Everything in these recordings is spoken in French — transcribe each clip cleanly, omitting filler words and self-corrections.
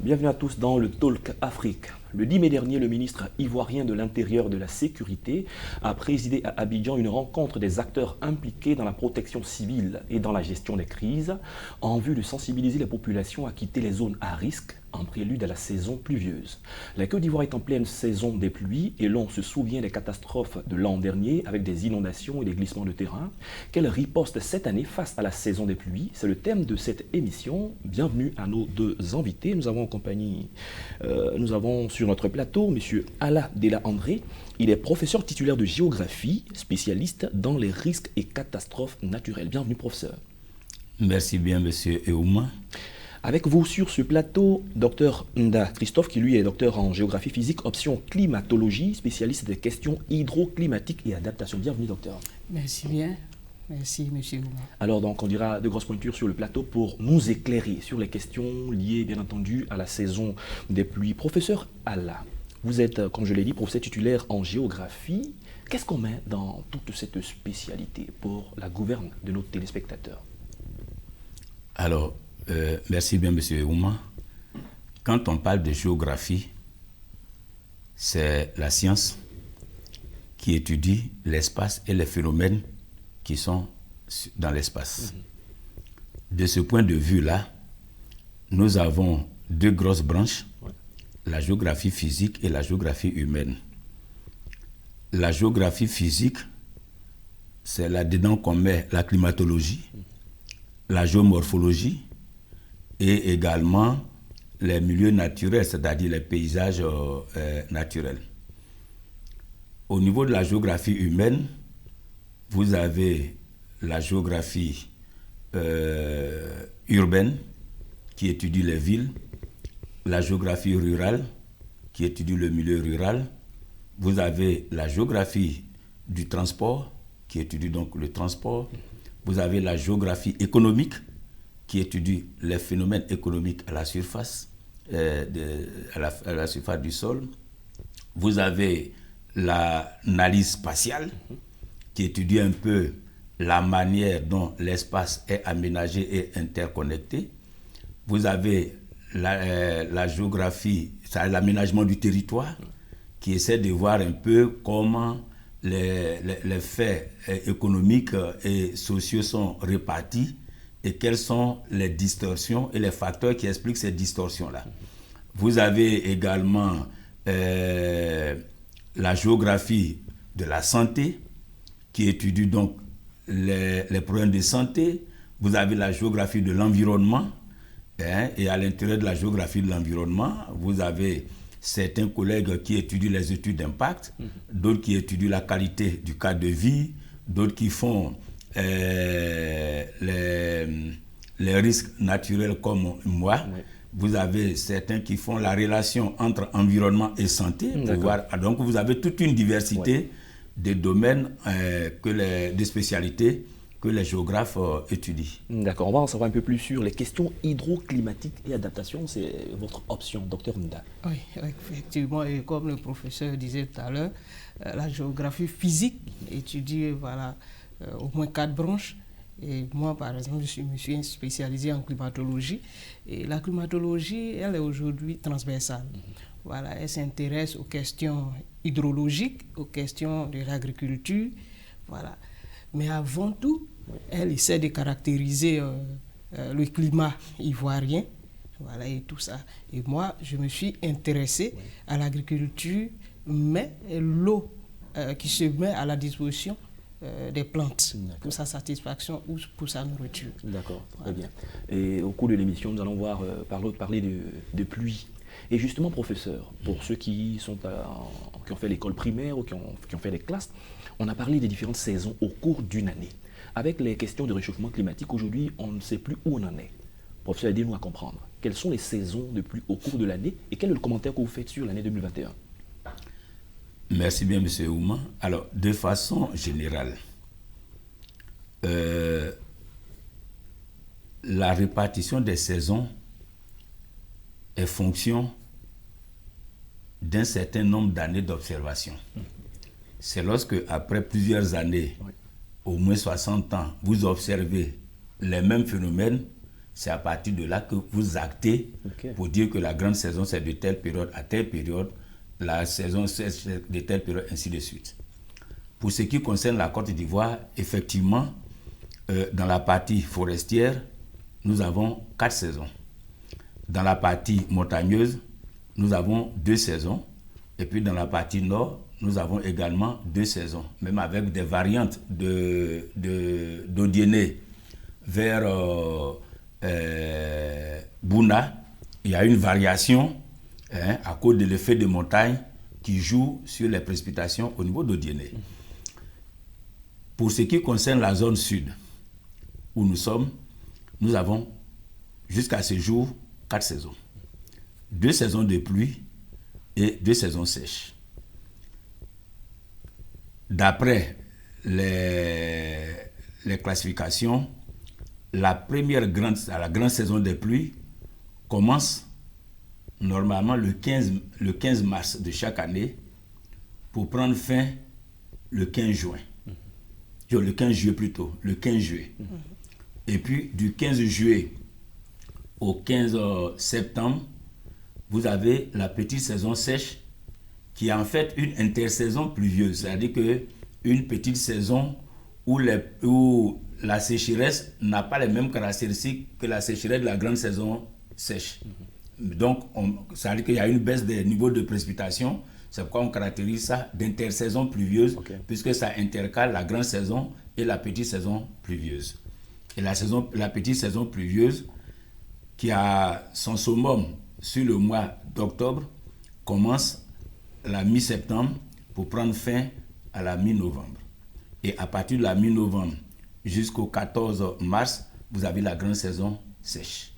Bienvenue à tous dans le Talk Afrique. Le 10 mai dernier, le ministre ivoirien de l'Intérieur et de la Sécurité a présidé à Abidjan une rencontre des acteurs impliqués dans la protection civile et dans la gestion des crises en vue de sensibiliser les populations à quitter les zones à risque en prélude à la saison pluvieuse. La Côte d'Ivoire est en pleine saison des pluies et l'on se souvient des catastrophes de l'an dernier avec des inondations et des glissements de terrain. Quelle riposte cette année face à la saison des pluies? C'est le thème de cette émission. Bienvenue à nos deux invités. Nous avons sur notre plateau M. Alla Della André. Il est professeur titulaire de géographie, spécialiste dans les risques et catastrophes naturelles. Bienvenue, professeur. Merci bien, M. Eouma. Avec vous sur ce plateau, Dr Nda Christophe, qui lui est docteur en géographie physique, option climatologie, spécialiste des questions hydroclimatiques et adaptation. Bienvenue, docteur. Merci bien. Merci, M. Eouma. Alors, donc, on dira de grosses pointures sur le plateau pour nous éclairer sur les questions liées, bien entendu, à la saison des pluies. Professeur Alla, vous êtes, comme je l'ai dit, professeur titulaire en géographie. Qu'est-ce qu'on met dans toute cette spécialité pour la gouverne de nos téléspectateurs? Alors, merci bien, M. Eouma. Quand on parle de géographie, c'est la science qui étudie l'espace et les phénomènes qui sont dans l'espace. De ce point de vue-là, nous avons deux grosses branches, la géographie physique et la géographie humaine. La géographie physique, c'est là-dedans qu'on met la climatologie, la géomorphologie et également les milieux naturels, c'est-à-dire les paysages naturels. Au niveau de la géographie humaine, vous avez la géographie urbaine qui étudie les villes, la géographie rurale qui étudie le milieu rural, vous avez la géographie du transport qui étudie donc le transport, vous avez la géographie économique qui étudie les phénomènes économiques à la surface, à la surface du sol, vous avez l'analyse spatiale qui étudie un peu la manière dont l'espace est aménagé et interconnecté. Vous avez la géographie, c'est l'aménagement du territoire, qui essaie de voir un peu comment les faits économiques et sociaux sont répartis et quelles sont les distorsions et les facteurs qui expliquent ces distorsions-là. Vous avez également la géographie de la santé, qui étudie donc les problèmes de santé. Vous avez la géographie de l'environnement, et à l'intérieur de la géographie de l'environnement, vous avez certains collègues qui étudient les études d'impact, d'autres qui étudient la qualité du cadre de vie, d'autres qui font les risques naturels comme moi. Oui. Vous avez certains qui font la relation entre environnement et santé. Donc vous avez toute une diversité de domaines, de spécialités que les géographes étudient. D'accord, on va en savoir un peu plus sur les questions hydroclimatiques et adaptation. C'est votre option, Dr Nda. Oui, effectivement, et comme le professeur disait tout à l'heure, la géographie physique étudie au moins 4 branches. Et moi, par exemple, je me suis spécialisé en climatologie. Et la climatologie, elle est aujourd'hui transversale. Voilà, elle s'intéresse aux questions hydrologiques, aux questions de l'agriculture. Voilà. Mais avant tout, elle essaie de caractériser le climat ivoirien. Voilà, et tout ça. Et moi, je me suis intéressé à l'agriculture, mais l'eau qui se met à la disposition des plantes pour sa satisfaction ou pour sa nourriture. D'accord, très bien. Et au cours de l'émission, nous allons parler de pluie. Et justement, professeur, pour ceux qui ont fait l'école primaire ou qui ont fait des classes, on a parlé des différentes saisons au cours d'une année. Avec les questions de réchauffement climatique, aujourd'hui, on ne sait plus où on en est. Professeur, aidez-nous à comprendre. Quelles sont les saisons de pluie au cours de l'année et quel est le commentaire que vous faites sur l'année 2021? Merci bien, M. Ouma. Alors, de façon générale, la répartition des saisons est fonction d'un certain nombre d'années d'observation. C'est lorsque, après plusieurs années, au moins 60 ans, vous observez les mêmes phénomènes c'est à partir de là que vous actez pour dire que la grande saison, c'est de telle période à telle période, la saison sèche, c'est de telle période, ainsi de suite. Pour ce qui concerne la Côte d'Ivoire, effectivement, dans la partie forestière, nous avons 4 saisons. Dans la partie montagneuse, nous avons 2 saisons. Et puis dans la partie nord, nous avons également 2 saisons, même avec des variantes d'Odiéné vers Bouna. Il y a une variation à cause de l'effet de montagne qui joue sur les précipitations au niveau d'Odiéné. Pour ce qui concerne la zone sud, où nous sommes, nous avons jusqu'à ce jour 4 saisons. 2 saisons de pluie et 2 saisons sèches. D'après les classifications, la grande saison des pluies commence normalement le 15 mars de chaque année pour prendre fin le 15 juin. Le 15 juillet plutôt, le 15 juillet. Et puis du 15 juillet au 15 septembre, vous avez la petite saison sèche qui est en fait une intersaison pluvieuse, c'est-à-dire qu'une petite saison où la sécheresse n'a pas les mêmes caractéristiques que la sécheresse de la grande saison sèche. Donc, ça veut dire qu'il y a une baisse des niveaux de précipitation. C'est pourquoi on caractérise ça d'intersaison pluvieuse, puisque ça intercale la grande saison et la petite saison pluvieuse. Et la petite saison pluvieuse, qui a son summum sur le mois d'octobre, commence la mi-septembre pour prendre fin à la mi-novembre. Et à partir de la mi-novembre jusqu'au 14 mars, vous avez la grande saison sèche.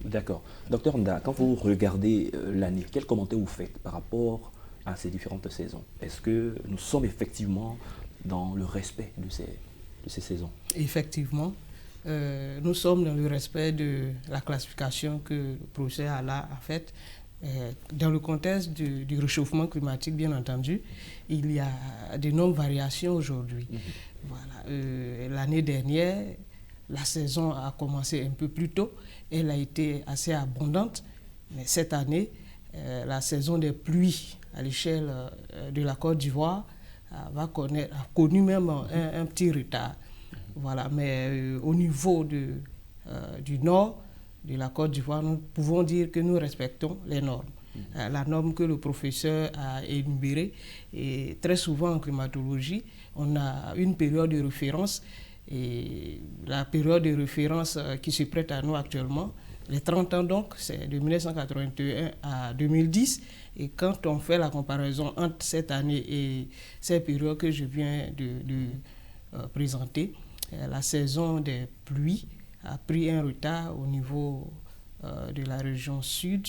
D'accord. Docteur Nda, quand vous regardez l'année, quel commentaire vous faites par rapport à ces différentes saisons? Est-ce que nous sommes effectivement dans le respect de ces saisons? Effectivement, nous sommes dans le respect de la classification que le professeur Alla a faite. Dans le contexte du réchauffement climatique, bien entendu, il y a d'énormes variations aujourd'hui. Voilà. L'année dernière, la saison a commencé un peu plus tôt, elle a été assez abondante, mais cette année, la saison des pluies à l'échelle de la Côte d'Ivoire a connu même un petit retard. Voilà. Mais au niveau du nord de la Côte d'Ivoire, nous pouvons dire que nous respectons les normes. La norme que le professeur a énumérée, et très souvent en climatologie, on a une période de référence, et la période de référence qui se prête à nous actuellement, les 30 ans donc, c'est de 1981 à 2010, et quand on fait la comparaison entre cette année et ces périodes que je viens de présenter, la saison des pluies a pris un retard au niveau de la région sud.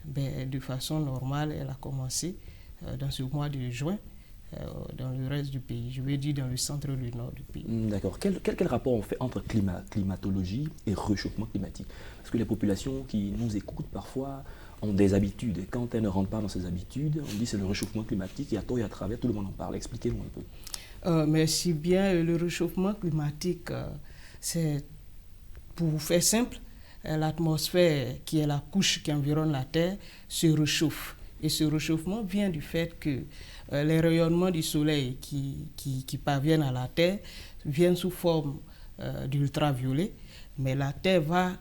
De façon normale, elle a commencé dans ce mois de juin dans le reste du pays, je veux dire dans le centre et le nord du pays. D'accord. Quel rapport on fait entre climatologie et réchauffement climatique? Parce que les populations qui nous écoutent parfois ont des habitudes, et quand elles ne rentrent pas dans ces habitudes, on dit c'est le réchauffement climatique, et à tort et à travers, tout le monde en parle. Expliquez-nous un peu. Merci bien. Le réchauffement climatique, c'est, pour vous faire simple, l'atmosphère, qui est la couche qui environne la Terre, se réchauffe. Et ce réchauffement vient du fait que les rayonnements du soleil qui parviennent à la Terre viennent sous forme d'ultraviolet, mais la Terre va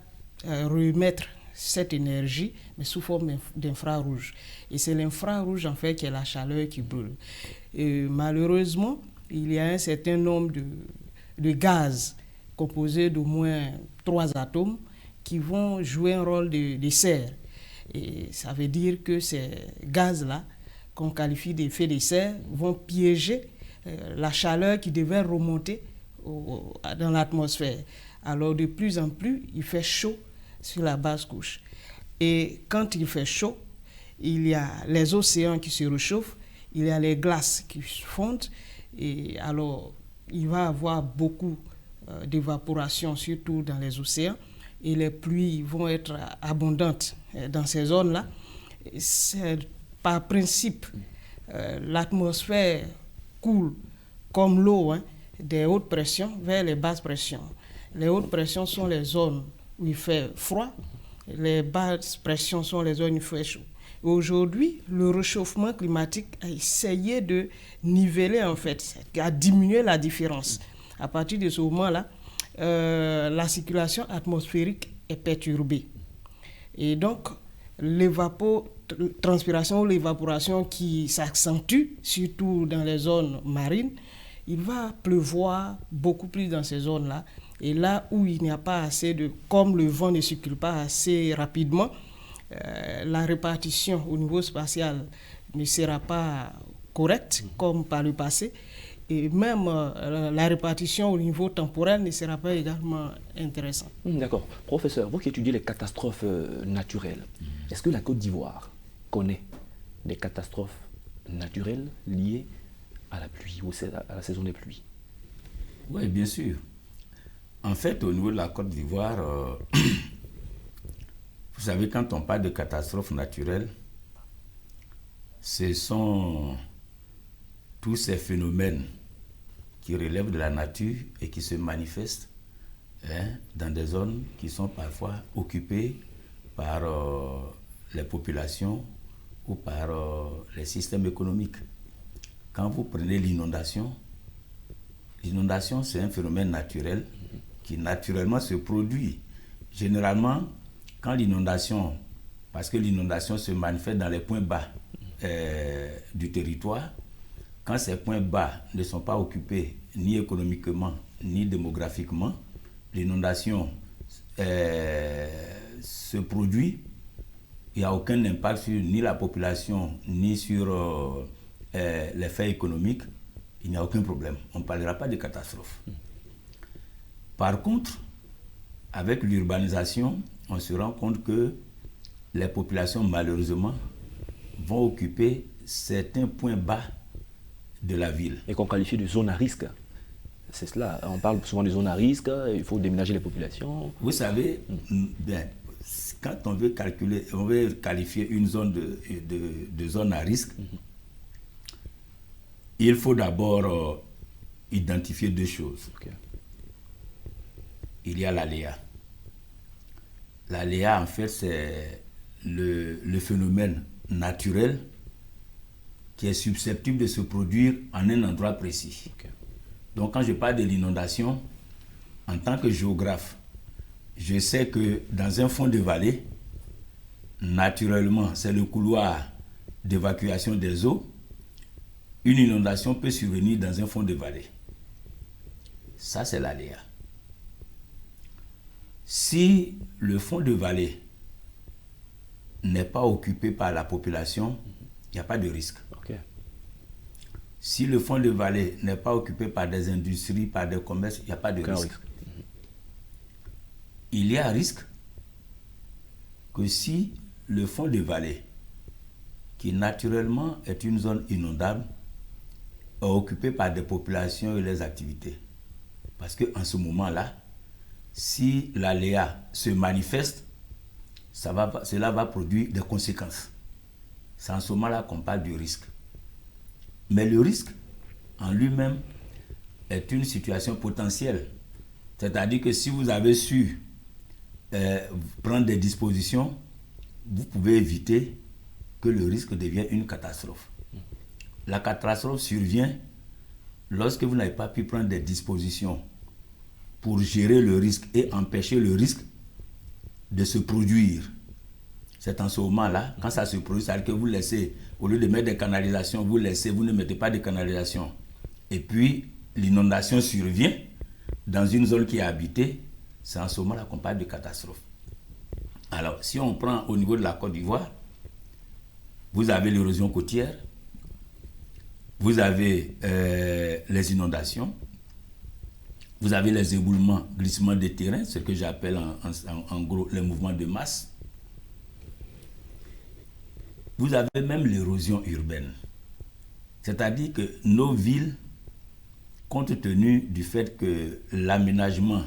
remettre cette énergie, mais sous forme d'infrarouge. Et c'est l'infrarouge, en fait, qui est la chaleur qui brûle. Et malheureusement, il y a un certain nombre de gaz composés d'au moins 3 atomes qui vont jouer un rôle de serre. Et ça veut dire que ces gaz-là, qu'on qualifie d'effet de serre, vont piéger la chaleur qui devait remonter dans l'atmosphère. Alors de plus en plus, il fait chaud sur la basse couche. Et quand il fait chaud, il y a les océans qui se réchauffent, il y a les glaces qui fondent, et alors il va y avoir beaucoup d'évaporation, surtout dans les océans, et les pluies vont être abondantes dans ces zones-là. Par principe, l'atmosphère coule comme l'eau des hautes pressions vers les basses pressions. Les hautes pressions sont les zones où il fait froid. Les basses pressions sont les zones où il fait chaud. Aujourd'hui, le réchauffement climatique a essayé de niveler, en fait, a diminué la différence. À partir de ce moment-là, la circulation atmosphérique est perturbée. Et donc, l'évapotranspiration ou l'évaporation qui s'accentue, surtout dans les zones marines, il va pleuvoir beaucoup plus dans ces zones-là. Et là où il n'y a pas assez de... Comme le vent ne circule pas assez rapidement, la répartition au niveau spatial ne sera pas correcte comme par le passé. Et même la répartition au niveau temporel ne sera pas également intéressante. D'accord. Professeur, vous qui étudiez les catastrophes naturelles, est-ce que la Côte d'Ivoire connaît des catastrophes naturelles liées à la pluie ou à la saison des pluies? Oui, bien sûr. En fait, au niveau de la Côte d'Ivoire, vous savez, quand on parle de catastrophes naturelles, ce sont tous ces phénomènes qui relèvent de la nature et qui se manifestent dans des zones qui sont parfois occupées par les populations ou par les systèmes économiques. Quand vous prenez l'inondation, c'est un phénomène naturel qui naturellement se produit. Généralement, quand l'inondation, parce que l'inondation se manifeste dans les points bas du territoire, quand ces points bas ne sont pas occupés ni économiquement ni démographiquement, l'inondation se produit, il n'y a aucun impact sur ni la population ni sur les faits économiques, il n'y a aucun problème. On ne parlera pas de catastrophe. Par contre, avec l'urbanisation, on se rend compte que les populations, malheureusement, vont occuper certains points bas de la ville. Et qu'on qualifie de zone à risque. C'est cela, on parle souvent de zone à risque, il faut déménager les populations. Vous savez, bien, quand on veut calculer, on veut qualifier une zone de zone à risque, il faut d'abord identifier deux choses. Okay. Il y a l'aléa. L'aléa, en fait, c'est le phénomène naturel qui est susceptible de se produire en un endroit précis. Okay. Donc, quand je parle de l'inondation, en tant que géographe, je sais que dans un fond de vallée, naturellement, c'est le couloir d'évacuation des eaux. Une inondation peut survenir dans un fond de vallée. Ça, c'est l'aléa. Si le fond de vallée n'est pas occupé par la population, il n'y a pas de risque. Okay. Si le fond de vallée n'est pas occupé par des industries, par des commerces, il n'y a pas de risque. Il y a un risque que si le fond de vallée, qui naturellement est une zone inondable, est occupé par des populations et les activités. Parce qu'en ce moment-là, si l'aléa se manifeste, cela va produire des conséquences. C'est en ce moment-là qu'on parle du risque. Mais le risque, en lui-même, est une situation potentielle. C'est-à-dire que si vous avez su prendre des dispositions, vous pouvez éviter que le risque devienne une catastrophe. La catastrophe survient lorsque vous n'avez pas pu prendre des dispositions pour gérer le risque et empêcher le risque de se produire. C'est en ce moment-là, quand ça se produit, c'est-à-dire que vous laissez, au lieu de mettre des canalisations, vous ne mettez pas de canalisation. Et puis, l'inondation survient dans une zone qui est habitée, c'est en ce moment-là qu'on parle de catastrophe. Alors, si on prend au niveau de la Côte d'Ivoire, vous avez l'érosion côtière, vous avez les inondations, vous avez les éboulements, glissements de terrain, ce que j'appelle en gros les mouvements de masse. Vous avez même l'érosion urbaine. C'est-à-dire que nos villes, compte tenu du fait que l'aménagement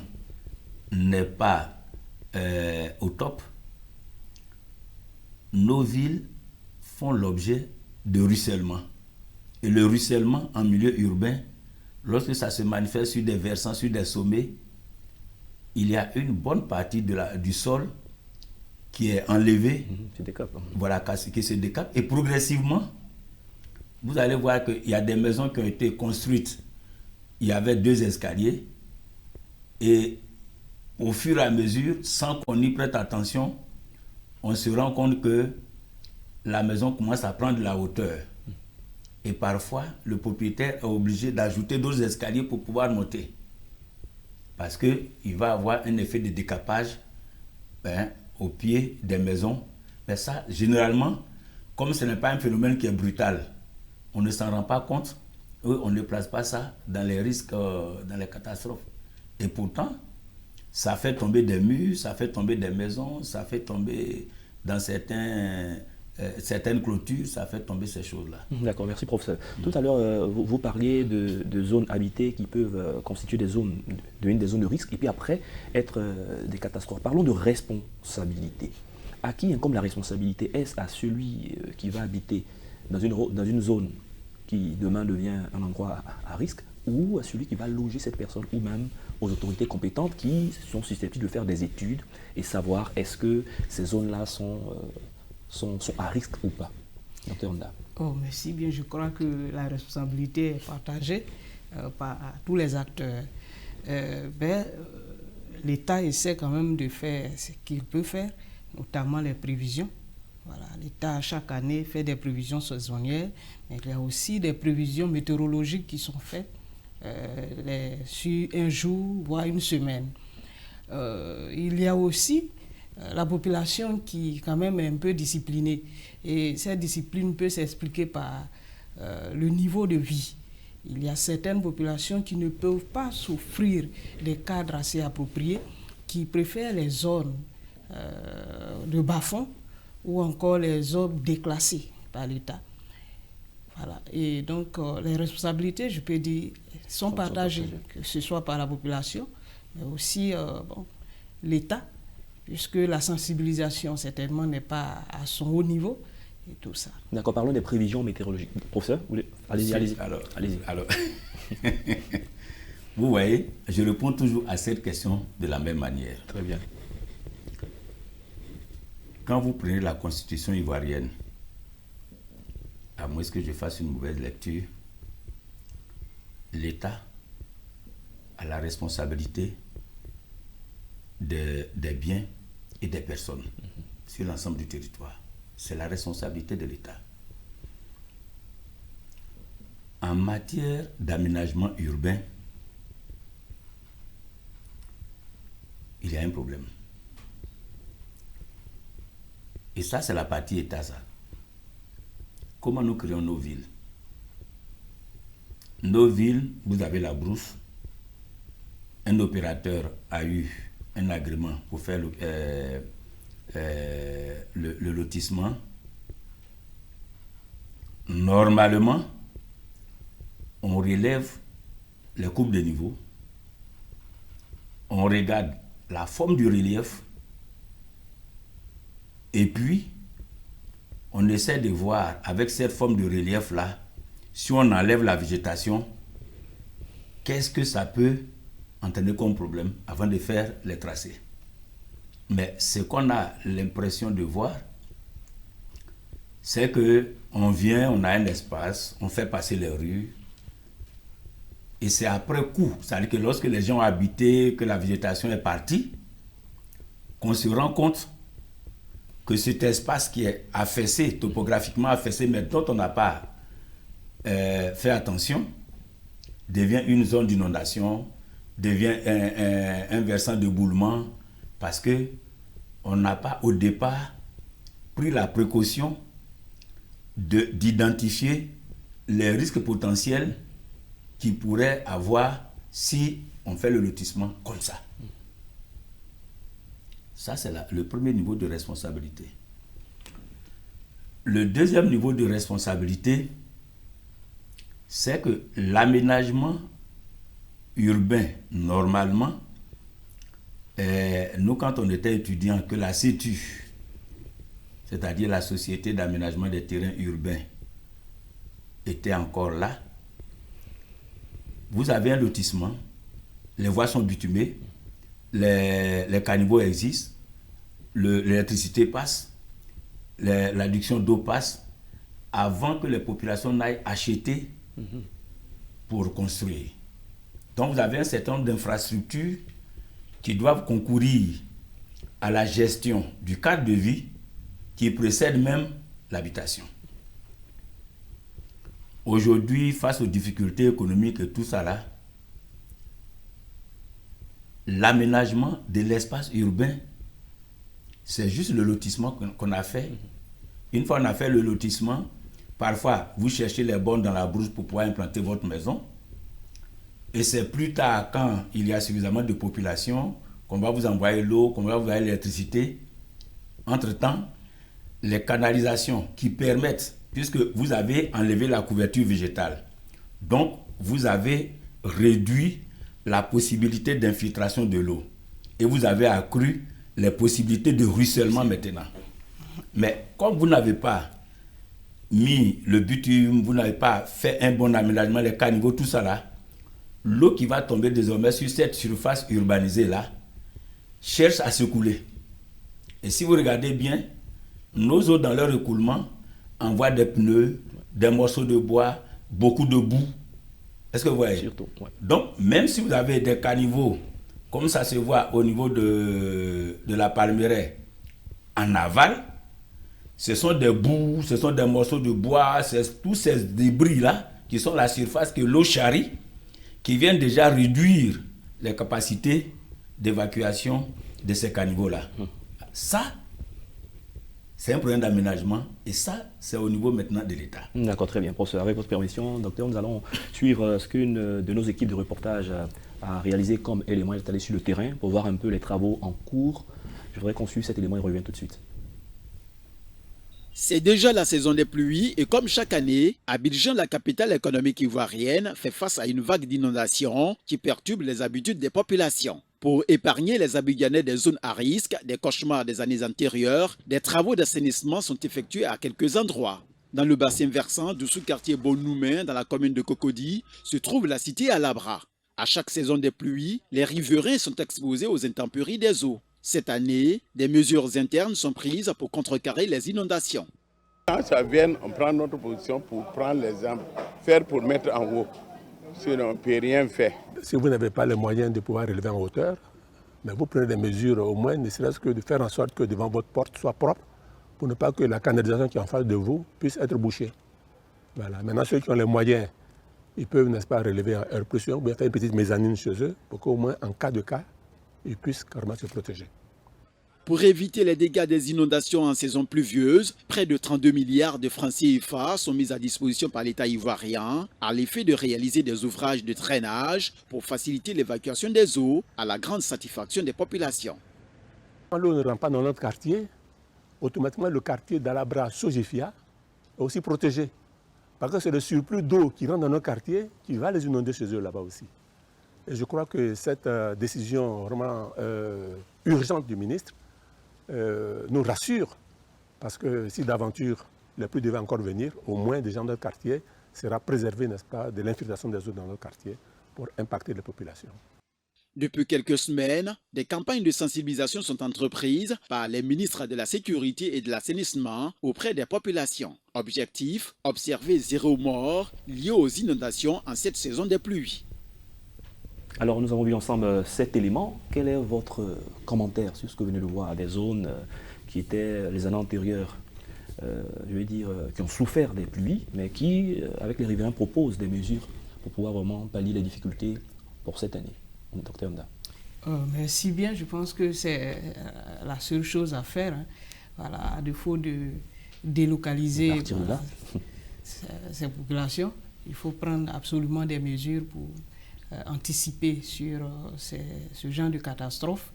n'est pas au top, nos villes font l'objet de ruissellement. Et le ruissellement en milieu urbain, lorsque ça se manifeste sur des versants, sur des sommets, il y a une bonne partie du sol qui est enlevée, voilà, qui se décape. Et progressivement, vous allez voir qu'il y a des maisons qui ont été construites. Il y avait 2 escaliers. Et au fur et à mesure, sans qu'on y prête attention, on se rend compte que la maison commence à prendre de la hauteur. Et parfois, le propriétaire est obligé d'ajouter d'autres escaliers pour pouvoir monter. Parce qu'il va avoir un effet de décapage au pied des maisons. Mais ça, généralement, comme ce n'est pas un phénomène qui est brutal, on ne s'en rend pas compte. On ne place pas ça dans les risques, dans les catastrophes. Et pourtant, ça fait tomber des murs, ça fait tomber des maisons, ça fait tomber dans certaines clôtures, ça fait tomber ces choses-là. D'accord, merci professeur. Tout à l'heure, vous parliez de zones habitées qui peuvent constituer des zones de risque et puis après être des catastrophes. Parlons de responsabilité. À qui incombe la responsabilité? Est-ce à celui qui va habiter dans une zone qui demain devient un endroit à risque, ou à celui qui va loger cette personne, ou même aux autorités compétentes qui sont susceptibles de faire des études et savoir est-ce que ces zones-là sont à risque ou pas? Docteur Onda. Oh, merci bien. Je crois que la responsabilité est partagée par tous les acteurs. L'État essaie quand même de faire ce qu'il peut faire, notamment les prévisions. Voilà, l'État, chaque année, fait des prévisions saisonnières, mais il y a aussi des prévisions météorologiques qui sont faites sur un jour, voire une semaine. Il y a aussi la population qui, quand même, est un peu disciplinée. Et cette discipline peut s'expliquer par le niveau de vie. Il y a certaines populations qui ne peuvent pas s'offrir des cadres assez appropriés, qui préfèrent les zones de bas-fond, ou encore les zones déclassées par l'État. Voilà. Et donc, les responsabilités, je peux dire, sont partagées, que ce soit par la population, mais aussi l'État, puisque la sensibilisation, certainement, n'est pas à son haut niveau, et tout ça. D'accord, parlons des prévisions météorologiques. Professeur, allez-y. Alors, vous voyez, je réponds toujours à cette question de la même manière. Très bien. Quand vous prenez la Constitution ivoirienne, à moins que je fasse une mauvaise lecture, l'État a la responsabilité des biens et des personnes sur l'ensemble du territoire. C'est la responsabilité de l'État. En matière d'aménagement urbain, il y a un problème. Et ça, c'est la partie État, ça. Comment nous créons nos villes? Nos villes, vous avez la brousse. Un opérateur a eu un agrément pour faire le lotissement. Normalement, on relève les coupes de niveau. On regarde la forme du relief. Et puis, on essaie de voir avec cette forme de relief-là, si on enlève la végétation, qu'est-ce que ça peut entraîner comme problème avant de faire les tracés. Mais ce qu'on a l'impression de voir, c'est qu'on vient, on a un espace, on fait passer les rues, et c'est après coup, c'est-à-dire que lorsque les gens ont habité, que la végétation est partie, qu'on se rend compte que cet espace qui est affaissé, topographiquement affaissé, mais dont on n'a pas fait attention, devient une zone d'inondation, devient un versant d'éboulement, parce qu'on n'a pas au départ pris la précaution d'identifier les risques potentiels qu'il pourrait avoir si on fait le lotissement comme ça. Ça, c'est le premier niveau de responsabilité. Le deuxième niveau de responsabilité, c'est que l'aménagement urbain, normalement, nous, quand on était étudiants, que la CETU, c'est-à-dire la Société d'aménagement des terrains urbains, était encore là, vous avez un lotissement, les voies sont bitumées, les caniveaux existent, l'électricité passe, l'adduction d'eau passe, avant que les populations n'aillent acheter pour construire. Donc vous avez un certain nombre d'infrastructures qui doivent concourir à la gestion du cadre de vie qui précède même l'habitation. Aujourd'hui, face aux difficultés économiques et tout ça là, l'aménagement de l'espace urbain, c'est juste le lotissement qu'on a fait. Une fois qu'on a fait le lotissement, parfois vous cherchez les bornes dans la brousse pour pouvoir implanter votre maison. Et c'est plus tard, quand il y a suffisamment de population, qu'on va vous envoyer l'eau, qu'on va vous envoyer l'électricité. Entre-temps, les canalisations qui permettent, puisque vous avez enlevé la couverture végétale, donc vous avez réduit la possibilité d'infiltration de l'eau. Et vous avez accru les possibilités de ruissellement maintenant. Mais comme vous n'avez pas mis le bitume, vous n'avez pas fait un bon aménagement, les caniveaux, tout ça là, l'eau qui va tomber désormais sur cette surface urbanisée là, cherche à se couler. Et si vous regardez bien, nos eaux dans leur écoulement envoient des pneus, des morceaux de bois, beaucoup de boue. Est-ce que vous voyez? Surtout, ouais. Donc, même si vous avez des caniveaux, comme ça se voit au niveau de la Palmeraie, en aval, ce sont des boues, ce sont des morceaux de bois, c'est tous ces débris-là qui sont la surface que l'eau charrie, qui viennent déjà réduire les capacités d'évacuation de ces caniveaux-là. Ça, c'est un problème d'aménagement et ça, c'est au niveau maintenant de l'État. D'accord, très bien. Professeur, avec votre permission, docteur, nous allons suivre ce qu'une de nos équipes de reportage a réalisé comme élément installé sur le terrain pour voir un peu les travaux en cours. Je voudrais qu'on suive cet élément et revient tout de suite. C'est déjà la saison des pluies et comme chaque année, Abidjan, la capitale économique ivoirienne, fait face à une vague d'inondations qui perturbe les habitudes des populations. Pour épargner les Abidjanais des zones à risque, des cauchemars des années antérieures, des travaux d'assainissement sont effectués à quelques endroits. Dans le bassin versant du sous-quartier Bonoumen, dans la commune de Cocody, se trouve la cité Alabra. À chaque saison des pluies, les riverains sont exposés aux intempéries des eaux. Cette année, des mesures internes sont prises pour contrecarrer les inondations. Quand ça vient, on prend notre position pour prendre les arbres, faire pour mettre en haut. Sinon, on ne peut rien faire. Si vous n'avez pas les moyens de pouvoir élever en hauteur, mais vous prenez des mesures au moins, ne serait-ce que de faire en sorte que devant votre porte soit propre, pour ne pas que la canalisation qui est en face de vous puisse être bouchée. Voilà. Maintenant, ceux qui ont les moyens, ils peuvent, n'est-ce pas, relever en air pression ou bien faire une petite mezzanine chez eux pour qu'au moins, en cas de cas, ils puissent carrément se protéger. Pour éviter les dégâts des inondations en saison pluvieuse, près de 32 milliards de francs CFA sont mis à disposition par l'État ivoirien à l'effet de réaliser des ouvrages de drainage pour faciliter l'évacuation des eaux à la grande satisfaction des populations. Quand l'eau ne rentre pas dans notre quartier, automatiquement le quartier d'Alabra Sojefia est aussi protégé. Parce que c'est le surplus d'eau qui rentre dans notre quartier qui va les inonder chez eux là-bas aussi. Et je crois que cette décision vraiment urgente du ministre nous rassure, parce que si d'aventure les pluies devaient encore venir, au moins des gens de notre quartier sera préservé, n'est-ce pas, de l'infiltration des eaux dans notre quartier pour impacter les populations. Depuis quelques semaines, des campagnes de sensibilisation sont entreprises par les ministres de la Sécurité et de l'Assainissement auprès des populations. Objectif, observer 0 mort lié aux inondations en cette saison des pluies. Alors, nous avons vu ensemble 7 éléments. Quel est votre commentaire sur ce que vous venez de voir, des zones qui étaient les années antérieures, qui ont souffert des pluies, mais qui, avec les riverains, proposent des mesures pour pouvoir vraiment pallier les difficultés pour cette année? Docteur Nda. Merci bien, je pense que c'est la seule chose à faire. Hein. Voilà, à défaut de délocaliser ces populations, il faut prendre absolument des mesures pour anticiper sur ce genre de catastrophe.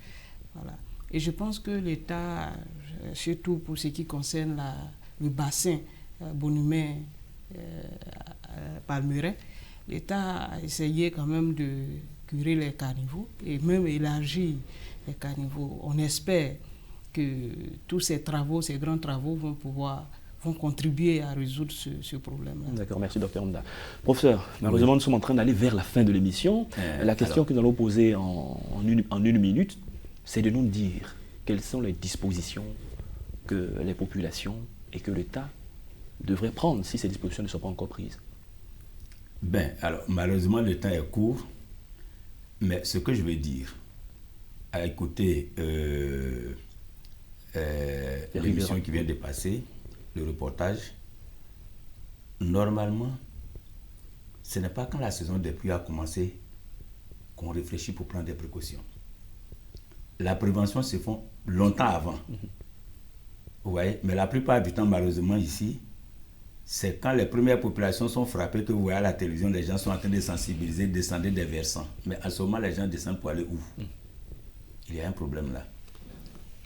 Voilà. Et je pense que l'État, surtout pour ce qui concerne le bassin Bonoumen, Palmeraie, l'État a essayé quand même de curer les caniveaux et même élargir les caniveaux. On espère que tous ces travaux, ces grands travaux vont contribuer à résoudre ce problème-là. D'accord, merci Dr Nda. Professeur, malheureusement nous sommes en train d'aller vers la fin de l'émission. La question que nous allons poser en une minute, c'est de nous dire quelles sont les dispositions que les populations et que l'État devraient prendre si ces dispositions ne sont pas encore prises. Ben, alors, malheureusement, le temps est court, mais ce que je veux dire, à écouter l'émission qui vient de passer, le reportage, normalement, ce n'est pas quand la saison des pluies a commencé qu'on réfléchit pour prendre des précautions. La prévention se fait longtemps avant. Vous voyez, mais la plupart du temps, malheureusement, ici, c'est quand les premières populations sont frappées que vous voyez à la télévision, les gens sont en train de sensibiliser, descendre des versants. Mais à ce moment, les gens descendent pour aller où? Il y a un problème là.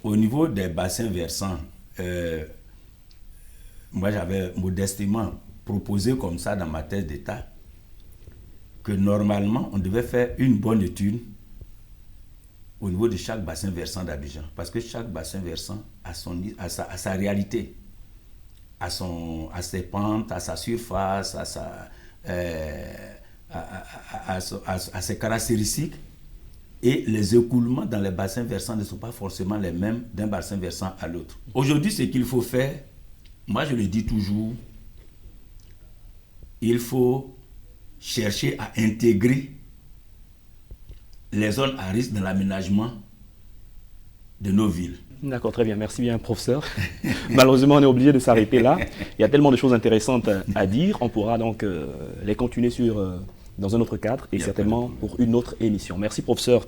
Au niveau des bassins versants, moi j'avais modestement proposé comme ça dans ma thèse d'État que normalement on devait faire une bonne étude au niveau de chaque bassin versant d'Abidjan, parce que chaque bassin versant a sa réalité, a ses pentes, à sa surface, à ses caractéristiques, et les écoulements dans les bassins versants ne sont pas forcément les mêmes d'un bassin versant à l'autre. Aujourd'hui, ce qu'il faut faire, moi je le dis toujours, il faut chercher à intégrer les zones à risque dans l'aménagement de nos villes. D'accord, très bien. Merci bien, professeur. Malheureusement, on est obligé de s'arrêter là. Il y a tellement de choses intéressantes à dire. On pourra donc les continuer dans un autre cadre et certainement pour une autre émission. Merci, professeur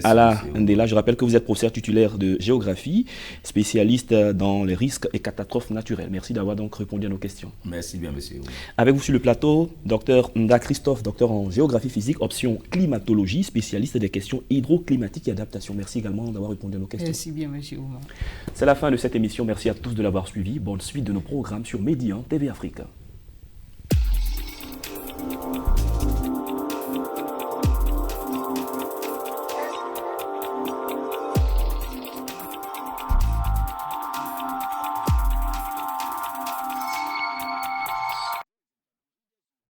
Ala Ndela. Je rappelle que vous êtes professeur titulaire de géographie, spécialiste dans les risques et catastrophes naturelles. Merci d'avoir donc répondu à nos questions. Merci bien, monsieur. Avec vous sur le plateau, docteur Nda Christophe, docteur en géographie physique, option climatologie, spécialiste des questions hydroclimatiques et adaptation. Merci également d'avoir répondu à nos questions. Merci bien, monsieur Oumar. C'est la fin de cette émission. Merci à tous de l'avoir suivi. Bonne suite de nos programmes sur Médian TV Afrique.